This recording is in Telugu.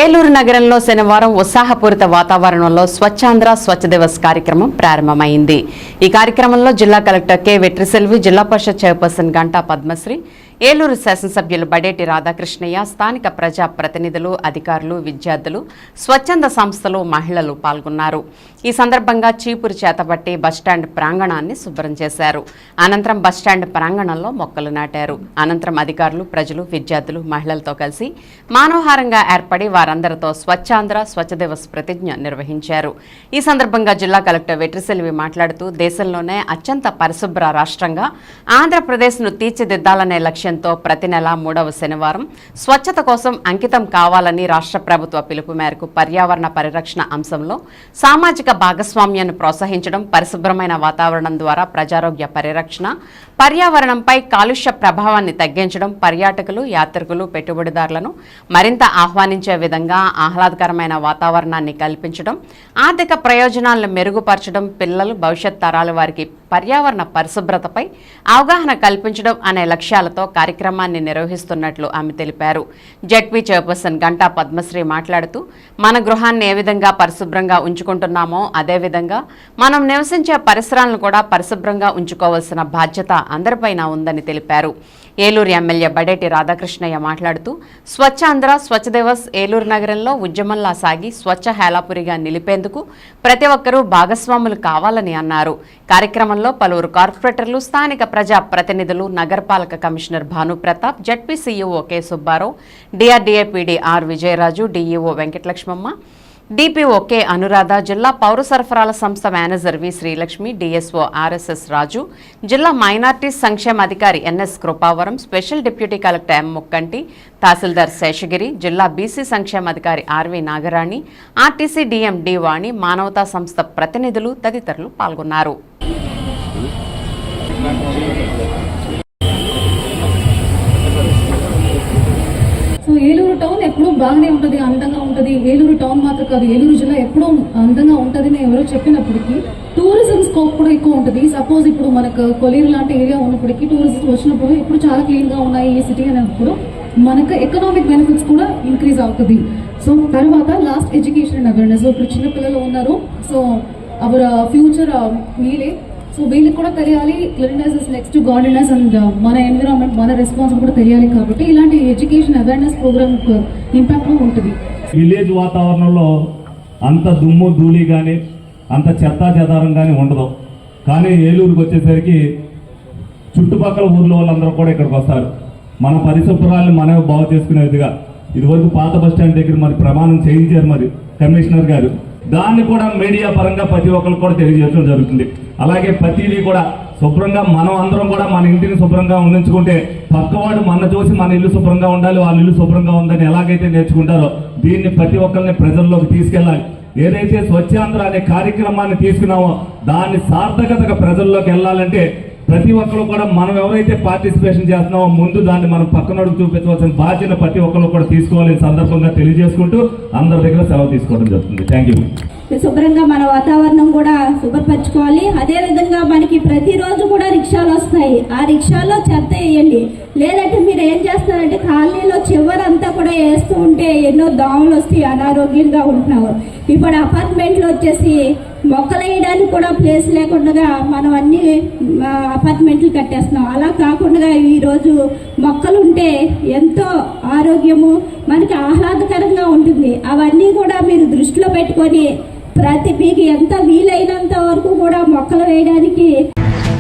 ఏలూరు నగరంలో శనివారం ఉత్సాహపూరిత వాతావరణంలో స్వచ్ఛాంధ్ర స్వచ్ఛ దివస్ కార్యక్రమం ప్రారంభమైంది. ఈ కార్యక్రమంలో జిల్లా కలెక్టర్ కె వెట్రిసెల్వి, జిల్లా పరిషత్ చైర్పర్సన్ గంటా పద్మశ్రీ, ఏలూరు శాసనసభ్యులు బడేటి రాధాకృష్ణయ్య, స్థానిక ప్రజా ప్రతినిధులు, అధికారులు, విద్యార్థులు, స్వచ్ఛంద సంస్థలు, మహిళలు పాల్గొన్నారు. ఈ సందర్భంగా చీపురు చేతబట్టి బస్టాండ్ ప్రాంగణాన్ని శుభ్రం చేశారు. అనంతరం బస్టాండ్ ప్రాంగణంలో మొక్కలు నాటారు. అనంతరం అధికారులు, ప్రజలు, విద్యార్థులు, మహిళలతో కలిసి మానవహారంగా ఏర్పడి వారందరితో స్వచ్ఛాంధ్ర స్వచ్ఛ దివస్ ప్రతిజ్ఞ నిర్వహించారు. ఈ సందర్భంగా జిల్లా కలెక్టర్ వెట్రిసెల్వి మాట్లాడుతూ దేశంలోనే అత్యంత పరిశుభ్ర రాష్ట్రంగా ఆంధ్రప్రదేశ్ను తీర్చిదిద్దాలనే లక్ష్యంతో ప్రతి నెల 3వ శనివారం స్వచ్ఛత కోసం అంకితం కావాలని రాష్ట్ర ప్రభుత్వ పిలుపు మేరకు పర్యావరణ పరిరక్షణ అంశంలో సామాజిక భాగస్వామ్యాన్ని ప్రోత్సహించడం, పరిశుభ్రమైన వాతావరణం ద్వారా ప్రజారోగ్య పరిరక్షణ, పర్యావరణంపై కాలుష్య ప్రభావాన్ని తగ్గించడం, పర్యాటకులు, యాత్రికులు, పెట్టుబడిదారులను మరింత ఆహ్వానించే విధంగా ఆహ్లాదకరమైన వాతావరణాన్ని కల్పించడం, ఆర్థిక ప్రయోజనాలను మెరుగుపరచడం, పిల్లలు, భవిష్యత్ తరాల వారికి పర్యావరణ పరిశుభ్రతపై అవగాహన కల్పించడం అనే లక్ష్యాలతో కార్యక్రమాన్ని నిర్వహిస్తున్నట్లు ఆమె తెలిపారు. జెడ్పీ చైర్పర్సన్ గంటా పద్మశ్రీ మాట్లాడుతూ మన గృహాన్ని ఏ విధంగా పరిశుభ్రంగా ఉంచుకుంటున్నామో అదేవిధంగా మనం నివసించే పరిసరాలను కూడా పరిశుభ్రంగా ఉంచుకోవాల్సిన బాధ్యత అందరిపైన ఉందని తెలిపారు. ఏలూరు ఎమ్మెల్యే బడేటి రాధాకృష్ణయ్య మాట్లాడుతూ స్వచ్ఛాంధ్ర స్వచ్ఛ దివస్ ఏలూరు నగరంలో ఉద్యమంలా సాగి స్వచ్ఛ హేళాపురిగా నిలిపేందుకు ప్రతి ఒక్కరూ భాగస్వాములు కావాలని అన్నారు. కార్యక్రమంలో పలువురు కార్పొరేటర్లు, స్థానిక ప్రజా ప్రతినిధులు, నగరపాలక commissioner Bhanu Pratap, ZP CEO K Subbarao, DRDA PD are Vijayaraju, DEO Venkatalakshmamma, DPO K Anuradha, జిల్లా పౌర సరఫరాల సంస్థ manager we Srilakshmi, DSO RSS రాజు, జిల్లా మైనార్టీస్ సంక్షేమ అధికారి NS కృపావరం, special deputy collector M ముక్కంటి, తహసీల్దార్ శేషగిరి, జిల్లా బీసీ సంక్షేమ అధికారి RV Nagarani, RTC DM D వాణి, మానవతా సంస్థ ప్రతినిధులు తదితరులు పాల్గొన్నారు. సో ఏలూరు టౌన్ ఎప్పుడూ బాగానే ఉంటుంది, అందంగా ఉంటుంది. ఏలూరు టౌన్ మాత్రం కాదు, ఏలూరు జిల్లా ఎప్పుడూ అందంగా ఉంటుంది అని ఎవరో చెప్పినప్పటికీ టూరిజం స్కోప్ కూడా ఎక్కువ ఉంటుంది. సపోజ్ ఇప్పుడు మనకు కొలీరు లాంటి ఏరియా ఉన్నప్పటికీ టూరిస్ట్ వచ్చినప్పుడు ఇప్పుడు చాలా క్లీన్గా ఉన్నాయి ఈ సిటీ అనేప్పుడు మనకు ఎకనామిక్ బెనిఫిట్స్ కూడా ఇంక్రీజ్ అవుతుంది. సో తర్వాత లాస్ట్ ఎడ్యుకేషన్ అండ్ అవేర్నెస్. ఇప్పుడు చిన్నపిల్లలు ఉన్నారు, సో అవర్ ఫ్యూచర్ వీలే. సో వీళ్ళకి కూడా తెలియాలి cleanness is next to goodness and మన ఎన్విరాన్మెంట్, మన రెస్పాన్స్ కూడా తెలియాలి. కాబట్టి ఇలాంటి ఎడ్యుకేషన్ అవేర్నెస్ ప్రోగ్రామ్ ఇంపాక్ట్ ఉంటుంది. విలేజ్ వాతావరణంలో అంత దుమ్ము ధూళి కానీ అంత చెత్తా చెదారం కానీ ఉండదు. కానీ ఏలూరుకి వచ్చేసరికి చుట్టుపక్కల ఊర్లో వాళ్ళందరూ కూడా ఇక్కడికి వస్తారు. మన పరిశుభ్రాలను మనమే బాగు చేసుకునే విధంగా ఇదివరకు పాత బస్టాండ్ దగ్గర మరి ప్రమాణం చేయించారు మరి కమిషనర్ గారు. దాన్ని కూడా మీడియా పరంగా ప్రతి ఒక్కరు కూడా తెలియజేయడం జరుగుతుంది. అలాగే ప్రతిదీ కూడా శుభ్రంగా మనం అందరం కూడా మన ఇంటిని శుభ్రంగా ఉండించుకుంటే పక్కవాడు మన చూసి మన ఇల్లు శుభ్రంగా ఉండాలి, వాళ్ళ ఇల్లు శుభ్రంగా ఉందని ఎలాగైతే నేర్చుకుంటారో దీన్ని ప్రతి ఒక్కరిని ప్రజల్లోకి తీసుకెళ్ళాలి. ఏదైతే స్వచ్ఛాంధ్ర అనే కార్యక్రమాన్ని తీసుకున్నామో దాన్ని సార్థకతగా ప్రజల్లోకి వెళ్ళాలంటే ప్రతి ఒక్కరు కూడా మనం ఎవరైతే పార్టిసిపేషన్ చేస్తున్నామో ముందు దాన్ని మనం పక్కనోడికి చూపించవలసిన బాధ్యత ప్రతి ఒక్కరు కూడా తీసుకోవాలని సందర్భంగా తెలియజేసుకుంటూ అందరి దగ్గర సెలవు తీసుకోవడం జరుగుతుంది. Thank you. శుభ్రంగా మన వాతావరణం కూడా శుభ్రపరచుకోవాలి. అదేవిధంగా మనకి ప్రతిరోజు కూడా రిక్షాలు వస్తాయి, ఆ రిక్షాలో చెత్త వేయండి. లేదంటే మీరు ఏం చేస్తారంటే కాలనీలో చివరంతా కూడా వేస్తూ ఉంటే ఎన్నో దోమలు వస్తాయి, అనారోగ్యంగా ఉంటున్నారు. ఇప్పుడు అపార్ట్మెంట్లు వచ్చేసి మొక్కలు వేయడానికి కూడా ప్లేస్ లేకుండా మనం అన్ని అపార్ట్మెంట్లు కట్టేస్తున్నాం. అలా కాకుండా ఈరోజు మొక్కలు ఉంటే ఎంతో ఆరోగ్యము, మనకి ఆహ్లాదకరంగా ఉంటుంది. అవన్నీ కూడా మీరు దృష్టిలో పెట్టుకొని మీకు ఎంత వీలైనంత వరకు కూడా మొక్కలు వేయడానికి